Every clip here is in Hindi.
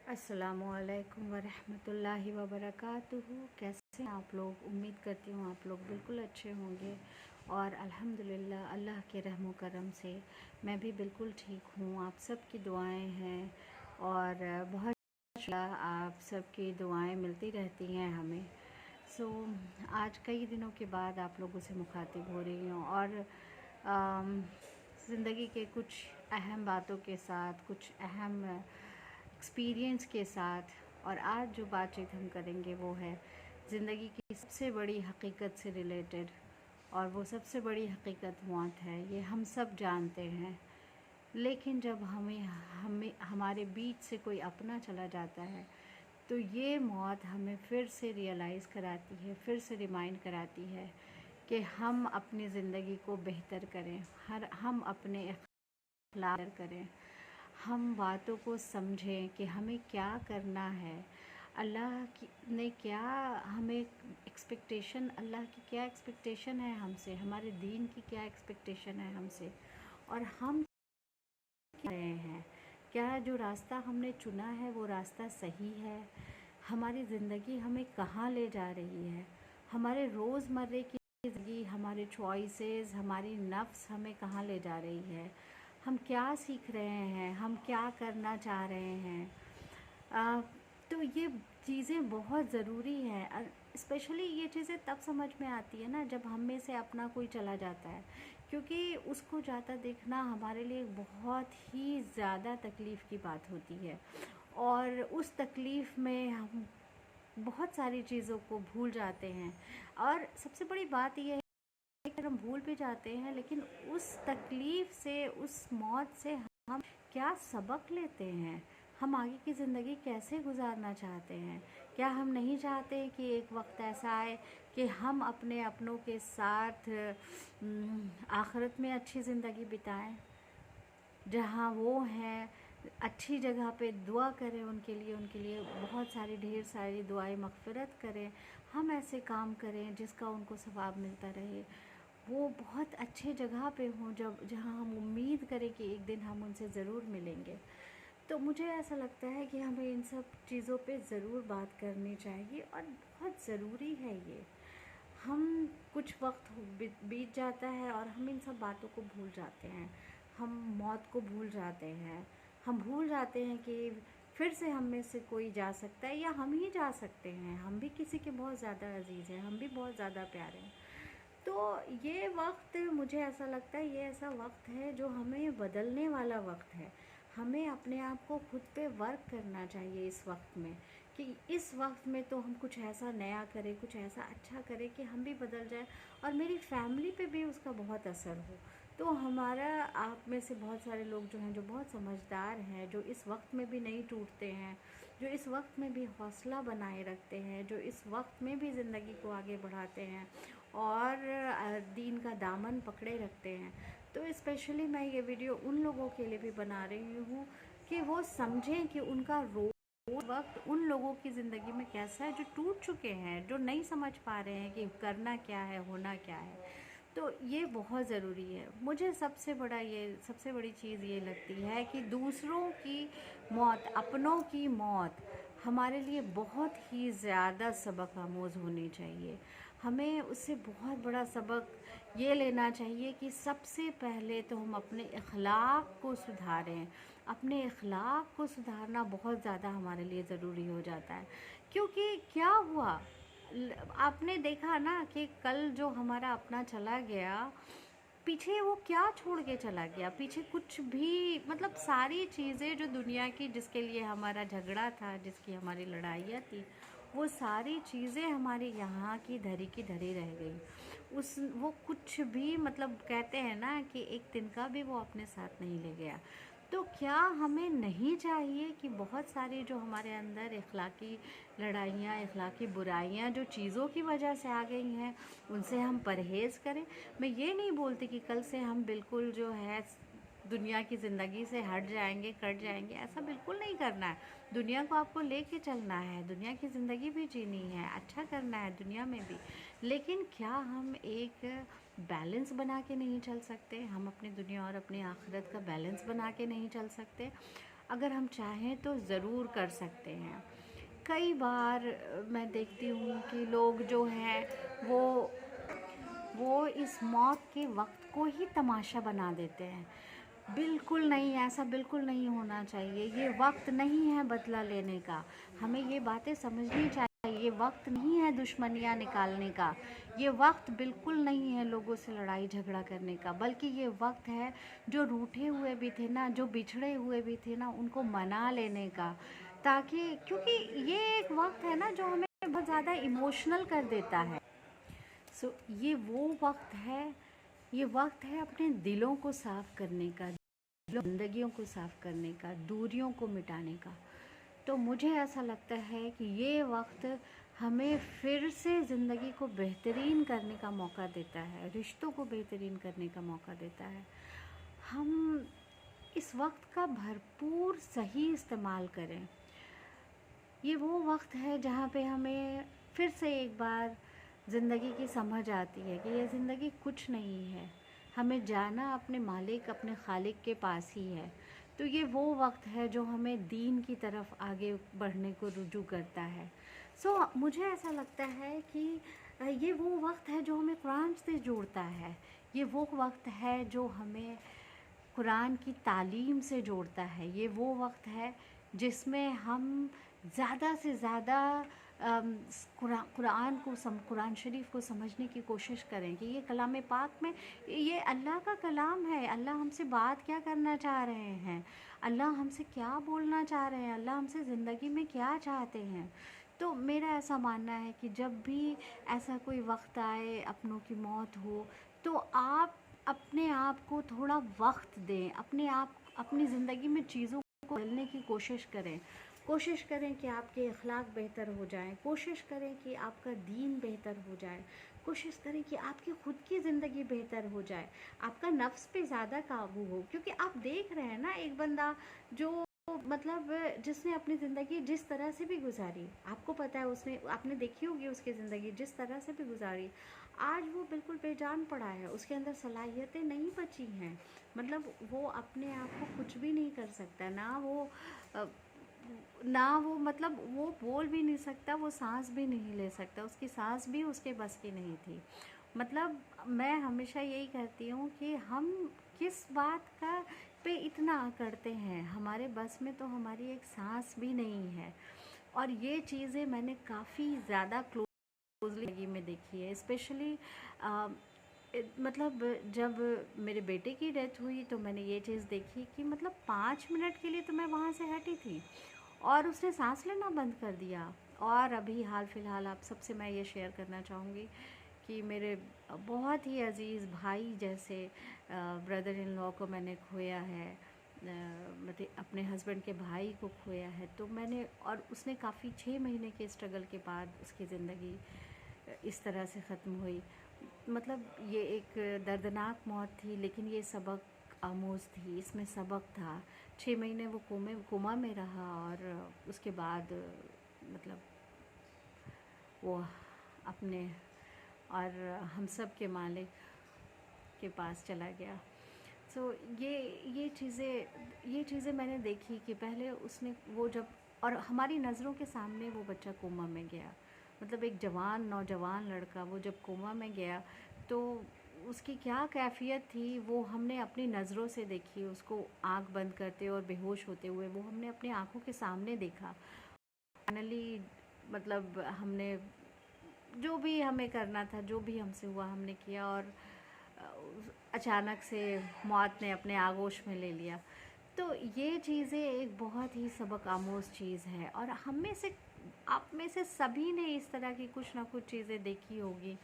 अस्सलामुअलैकुम वरहमतुल्लाहि वबरकातुहू। कैसे हैं आप लोग? उम्मीद करती हूँ आप लोग बिल्कुल अच्छे होंगे और अल्हम्दुलिल्लाह अल्लाह के रहमो करम से मैं भी बिल्कुल ठीक हूँ। आप सब की दुआएं हैं और बहुत शुक्रिया, आप सब की दुआएं मिलती रहती हैं हमें। आज कई दिनों के बाद आप लोगों से मुखातिब हो रही हूँ और ज़िंदगी के कुछ अहम बातों के साथ, कुछ अहम एक्सपीरियंस के साथ। और आज जो बातचीत हम करेंगे वो है ज़िंदगी की सबसे बड़ी हकीकत से रिलेटेड। और वो सबसे बड़ी हकीकत मौत है, ये हम सब जानते हैं। लेकिन जब हमें हमारे बीच से कोई अपना चला जाता है तो ये मौत हमें फिर से रियलाइज़ कराती है, फिर से रिमाइंड कराती है कि हम अपनी ज़िंदगी को बेहतर करें, हम अपने अखलाक करें, हम बातों को समझें कि हमें क्या करना है। अल्लाह की ने क्या हमें एक्सपेक्टेशन, अल्लाह की क्या एक्सपेक्टेशन है हमसे, हमारे दीन की क्या एक्सपेक्टेशन है हमसे, और हम क्या रहे हैं। क्या जो रास्ता हमने चुना है वो रास्ता सही है? हमारी ज़िंदगी हमें कहाँ ले जा रही है? हमारे रोज़मर्रे की ज़िंदगी, हमारे चॉइसेस, हमारी नफ्स हमें कहाँ ले जा रही है? हम क्या सीख रहे हैं? हम क्या करना चाह रहे हैं? तो ये चीज़ें बहुत ज़रूरी हैं। स्पेशली ये चीज़ें तब समझ में आती है ना जब हम में से अपना कोई चला जाता है, क्योंकि उसको जाता देखना हमारे लिए बहुत ही ज़्यादा तकलीफ़ की बात होती है। और उस तकलीफ़ में हम बहुत सारी चीज़ों को भूल जाते हैं। और सबसे बड़ी बात यह है कि हम भूल भी जाते हैं, लेकिन उस तकलीफ़ से, उस मौत से हम क्या सबक लेते हैं? हम आगे की ज़िंदगी कैसे गुजारना चाहते हैं? क्या हम नहीं चाहते कि एक वक्त ऐसा आए कि हम अपने अपनों के साथ आखिरत में अच्छी ज़िंदगी बिताएं, जहाँ वो हैं अच्छी जगह पे दुआ करें उनके लिए बहुत सारी, ढेर सारी दुआएं मग़फ़िरत करें। हम ऐसे काम करें जिसका उनको सवाब मिलता रहे। वो बहुत अच्छे जगह पे हों जब जहाँ हम उम्मीद करें कि एक दिन हम उनसे ज़रूर मिलेंगे। तो मुझे ऐसा लगता है कि हमें इन सब चीज़ों पे ज़रूर बात करनी चाहिए और बहुत ज़रूरी है ये। हम कुछ वक्त बीत जाता है और हम इन सब बातों को भूल जाते हैं। हम मौत को भूल जाते हैं। हम भूल जाते हैं कि फिर से हम में से कोई जा सकता है या हम ही जा सकते हैं। हम भी किसी के बहुत ज़्यादा अजीज़ हैं, हम भी बहुत ज़्यादा प्यारे हैं। तो ये वक्त, मुझे ऐसा लगता है, ये ऐसा वक्त है जो हमें बदलने वाला वक्त है। हमें अपने आप को खुद पे वर्क करना चाहिए इस वक्त में, कि इस वक्त में तो हम कुछ ऐसा नया करें, कुछ ऐसा अच्छा करें कि हम भी बदल जाए और मेरी फैमिली पे भी उसका बहुत असर हो। तो हमारा, आप में से बहुत सारे लोग जो हैं, जो बहुत समझदार हैं, जो इस वक्त में भी नहीं टूटते हैं, जो इस वक्त में भी हौसला बनाए रखते हैं, जो इस वक्त में भी ज़िंदगी को आगे बढ़ाते हैं और दीन का दामन पकड़े रखते हैं। तो स्पेशली मैं ये वीडियो उन लोगों के लिए भी बना रही हूँ कि वो समझें कि उनका वक्त उन लोगों की ज़िंदगी में कैसा है जो टूट चुके हैं, जो नहीं समझ पा रहे हैं कि करना क्या है, होना क्या है। तो ये बहुत ज़रूरी है। मुझे सबसे बड़ी चीज़ ये लगती है कि दूसरों की मौत, अपनों की मौत हमारे लिए बहुत ही ज़्यादा सबक आमोज़ होनी चाहिए। हमें उससे बहुत बड़ा सबक ये लेना चाहिए कि सबसे पहले तो हम अपने अखलाक को सुधारें। अपने अखलाक को सुधारना बहुत ज़्यादा हमारे लिए ज़रूरी हो जाता है। क्योंकि क्या हुआ, आपने देखा ना कि कल जो हमारा अपना चला गया, पीछे वो क्या छोड़ के चला गया? पीछे कुछ भी, मतलब सारी चीज़ें जो दुनिया की, जिसके लिए हमारा झगड़ा था, जिसकी हमारी लड़ाइयाँ थी, वो सारी चीज़ें हमारी यहाँ की धरी रह गई। वो कुछ भी, मतलब कहते हैं ना कि एक तिनका भी वो अपने साथ नहीं ले गया। तो क्या हमें नहीं चाहिए कि बहुत सारी जो हमारे अंदर इखलाकी लड़ाइयाँ, इखलाकी बुराइयाँ जो चीज़ों की वजह से आ गई हैं, उनसे हम परहेज़ करें? मैं ये नहीं बोलती कि कल से हम बिल्कुल जो है दुनिया की ज़िंदगी से हट जाएंगे, कट जाएंगे, ऐसा बिल्कुल नहीं करना है। दुनिया को आपको लेके चलना है, दुनिया की ज़िंदगी भी जीनी है, अच्छा करना है दुनिया में भी। लेकिन क्या हम एक बैलेंस बना के नहीं चल सकते? हम अपनी दुनिया और अपनी आखिरत का बैलेंस बना के नहीं चल सकते? अगर हम चाहें तो ज़रूर कर सकते हैं। कई बार मैं देखती हूँ कि लोग जो हैं वो इस मौत के वक्त को ही तमाशा बना देते हैं। बिल्कुल नहीं, ऐसा बिल्कुल नहीं होना चाहिए। ये वक्त नहीं है बदला लेने का। हमें ये बातें समझनी चाहिए। ये वक्त नहीं है दुश्मनियाँ निकालने का। ये वक्त बिल्कुल नहीं है लोगों से लड़ाई झगड़ा करने का, बल्कि ये वक्त है जो रूठे हुए भी थे ना, जो बिछड़े हुए भी थे ना, उनको मना लेने का। ताकि क्योंकि ये एक वक्त है ना जो हमें बहुत ज़्यादा इमोशनल कर देता है। सो ये वो वक्त है, ये वक्त है अपने दिलों को साफ़ करने का, ज़िंदगियों को साफ़ करने का, दूरियों को मिटाने का। तो मुझे ऐसा लगता है कि ये वक्त हमें फिर से ज़िंदगी को बेहतरीन करने का मौका देता है, रिश्तों को बेहतरीन करने का मौका देता है। हम इस वक्त का भरपूर सही इस्तेमाल करें। ये वो वक्त है जहाँ पे हमें फिर से एक बार ज़िंदगी की समझ आती है कि ये ज़िंदगी कुछ नहीं है। हमें जाना अपने मालिक, अपने खालिक के पास ही है। तो ये वो वक्त है जो हमें दीन की तरफ आगे बढ़ने को रुजू करता है। मुझे ऐसा लगता है कि ये वो वक्त है जो हमें कुरान से जोड़ता है। ये वो वक्त है जो हमें कुरान की तालीम से जोड़ता है। ये वो वक्त है जिसमें हम ज़्यादा से ज़्यादा कुरान शरीफ को समझने की कोशिश करें कि ये कलाम पाक में ये अल्लाह का कलाम है। अल्लाह हमसे बात क्या करना चाह रहे हैं, अल्लाह हमसे क्या बोलना चाह रहे हैं, अल्लाह हमसे ज़िंदगी में क्या चाहते हैं। तो मेरा ऐसा मानना है कि जब भी ऐसा कोई वक्त आए, अपनों की मौत हो, तो आप अपने आप को थोड़ा वक्त दें, अपने आप अपनी ज़िंदगी में चीज़ों को बदलने की कोशिश करें। कोशिश करें कि आपके अखलाक बेहतर हो जाएं, कोशिश करें कि आपका दीन बेहतर हो जाए, कोशिश करें कि आपकी ख़ुद की ज़िंदगी बेहतर हो जाए, आपका नफ्स पे ज़्यादा काबू हो। क्योंकि आप देख रहे हैं ना, एक बंदा जो मतलब जिसने अपनी ज़िंदगी जिस तरह से भी गुजारी, आपको पता है, उसने आपने देखी होगी उसकी ज़िंदगी जिस तरह से भी गुजारी, आज वो बिल्कुल बेजान पड़ा है। उसके अंदर सलाहियतें नहीं बची हैं। मतलब वो अपने आप को कुछ भी नहीं कर सकता, ना वो मतलब वो बोल भी नहीं सकता, वो सांस भी नहीं ले सकता, उसकी सांस भी उसके बस की नहीं थी। मतलब मैं हमेशा यही कहती हूँ कि हम किस बात का पे इतना करते हैं, हमारे बस में तो हमारी एक सांस भी नहीं है। और ये चीज़ें मैंने काफ़ी ज़्यादा क्लोजली में देखी है। स्पेशली मतलब जब मेरे बेटे की डेथ हुई तो मैंने ये चीज़ देखी कि मतलब 5 मिनट के लिए तो मैं वहाँ से हटी थी और उसने सांस लेना बंद कर दिया। और अभी हाल फ़िलहाल आप सबसे मैं ये शेयर करना चाहूँगी कि मेरे बहुत ही अज़ीज़ भाई जैसे ब्रदर इन लॉ को मैंने खोया है, मतलब अपने हस्बैंड के भाई को खोया है। तो मैंने, और उसने काफ़ी 6 महीने के स्ट्रगल के बाद उसकी ज़िंदगी इस तरह से ख़त्म हुई। मतलब ये एक दर्दनाक मौत थी, लेकिन ये सबक आमोज़ थी, इसमें सबक था। 6 महीने वो कोमा में रहा और उसके बाद मतलब वो अपने और हम सब के मालिक के पास चला गया। ये चीज़ें मैंने देखी कि पहले उसने वो जब, और हमारी नज़रों के सामने वो बच्चा कोमा में गया, मतलब एक नौजवान लड़का वो जब कोमा में गया तो उसकी क्या कैफ़ियत थी वो हमने अपनी नज़रों से देखी। उसको आँख बंद करते और बेहोश होते हुए वो हमने अपनी आँखों के सामने देखा। फाइनली मतलब हमने जो भी हमें करना था, जो भी हमसे हुआ हमने किया, और अचानक से मौत ने अपने आगोश में ले लिया। तो ये चीज़ें एक बहुत ही सबक आमोज़ चीज़ है, और हम में से, आप में से सभी ने इस तरह की कुछ ना कुछ चीज़ें देखी होगी,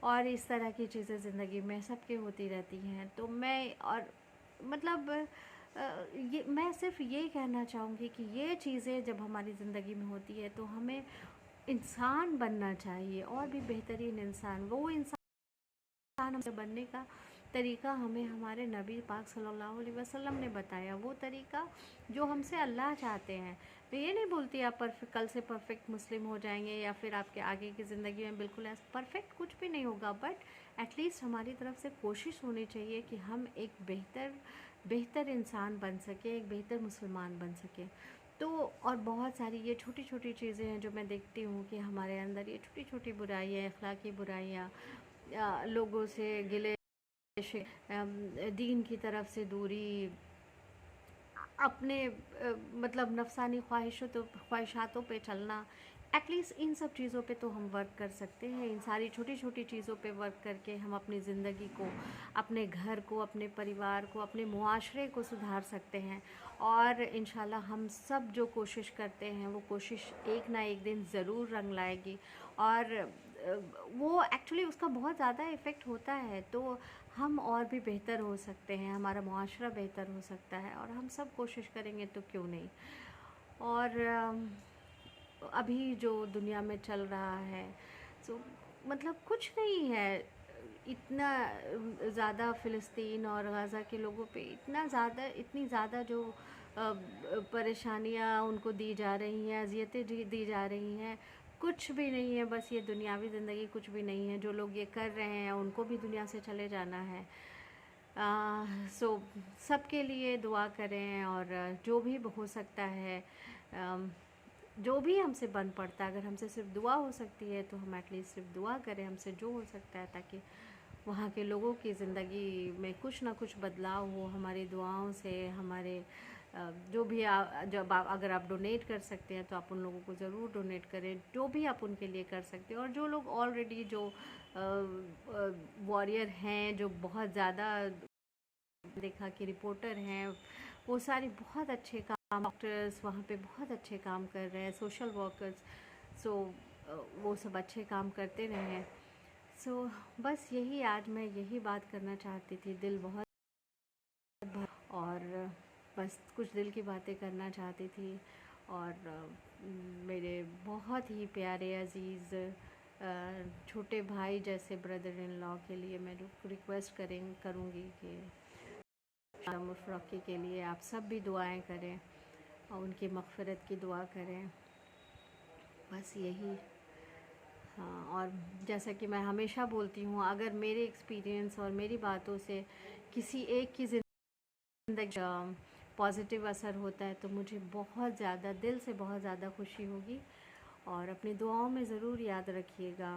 और इस तरह की चीज़ें ज़िंदगी में सबके होती रहती हैं। तो मैं, और मतलब ये मैं सिर्फ ये कहना चाहूँगी कि ये चीज़ें जब हमारी ज़िंदगी में होती है तो हमें इंसान बनना चाहिए, और भी बेहतरीन इंसान। वो इंसान हमें बनने का तरीका हमें हमारे नबी पाक सल्लल्लाहु अलैहि वसल्लम ने बताया, वो तरीका जो हमसे अल्लाह चाहते हैं। मैं ये नहीं बोलती आप कल से परफेक्ट मुस्लिम हो जाएंगे, या फिर आपके आगे की ज़िंदगी में बिल्कुल ऐसा परफेक्ट कुछ भी नहीं होगा, बट एटलीस्ट हमारी तरफ से कोशिश होनी चाहिए कि हम एक बेहतर बेहतर इंसान बन सके, एक बेहतर मुसलमान बन सके। तो और बहुत सारी ये छोटी छोटी चीज़ें हैं जो मैं देखती हूँ कि हमारे अंदर ये छोटी छोटी बुराइयाँ, अखलाकी बुराइयाँ, लोगों से गिले दीन की तरफ से दूरी, अपने मतलब नफसानी ख्वाहिशातों पे चलना, एटलीस्ट इन सब चीज़ों पे तो हम वर्क कर सकते हैं। इन सारी छोटी छोटी चीज़ों पे वर्क करके हम अपनी ज़िंदगी को, अपने घर को, अपने परिवार को, अपने मुआशरे को सुधार सकते हैं। और इंशाल्लाह हम सब जो कोशिश करते हैं वो कोशिश एक ना एक दिन ज़रूर रंग लाएगी। और वो एक्चुअली उसका बहुत ज़्यादा इफ़ेक्ट होता है, तो हम और भी बेहतर हो सकते हैं, हमारा मुआशरा बेहतर हो सकता है, और हम सब कोशिश करेंगे तो क्यों नहीं। और अभी जो दुनिया में चल रहा है, सो मतलब कुछ नहीं है, इतना ज़्यादा फ़िलिस्तीन और गाज़ा के लोगों पे इतनी ज़्यादा जो परेशानियाँ उनको दी जा रही हैं, अज़ियतें दी जा रही हैं, कुछ भी नहीं है। बस ये दुनियावी ज़िंदगी कुछ भी नहीं है। जो लोग ये कर रहे हैं उनको भी दुनिया से चले जाना है। सो सबके लिए दुआ करें, और जो भी हो सकता है, जो भी हमसे बन पड़ता है, अगर हमसे सिर्फ दुआ हो सकती है तो हम एटलीस्ट सिर्फ दुआ करें, हमसे जो हो सकता है, ताकि वहाँ के लोगों की ज़िंदगी में कुछ ना कुछ बदलाव हो हमारी दुआओं से। हमारे जो भी अगर आप डोनेट कर सकते हैं तो आप उन लोगों को ज़रूर डोनेट करें, जो भी आप उनके लिए कर सकते हैं। और जो लोग ऑलरेडी जो वॉरियर हैं, जो बहुत ज़्यादा देखा कि रिपोर्टर हैं, वो सारी बहुत अच्छे काम, डॉक्टर्स वहाँ पे बहुत अच्छे काम कर रहे हैं, सोशल वर्कर्स, सो वो सब अच्छे काम करते रहे हैं। सो बस यही, आज मैं यही बात करना चाहती थी। दिल बहुत और बस कुछ दिल की बातें करना चाहती थी। और मेरे बहुत ही प्यारे अज़ीज़ छोटे भाई जैसे ब्रदर इन लॉ के लिए मैं रिक्वेस्ट करूँगी कि मुशफ़ी के लिए आप सब भी दुआएं करें और उनकी मग़फ़िरत की दुआ करें। बस यही। हाँ, और जैसा कि मैं हमेशा बोलती हूँ, अगर मेरे एक्सपीरियंस और मेरी बातों से किसी एक की ज़िंदगी पॉजिटिव असर होता है तो मुझे बहुत ज़्यादा, दिल से बहुत ज़्यादा खुशी होगी। और अपनी दुआओं में ज़रूर याद रखिएगा।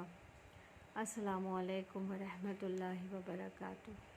अस्सलामु अलैकुम व रहमतुल्लाहि व बरकातुहू।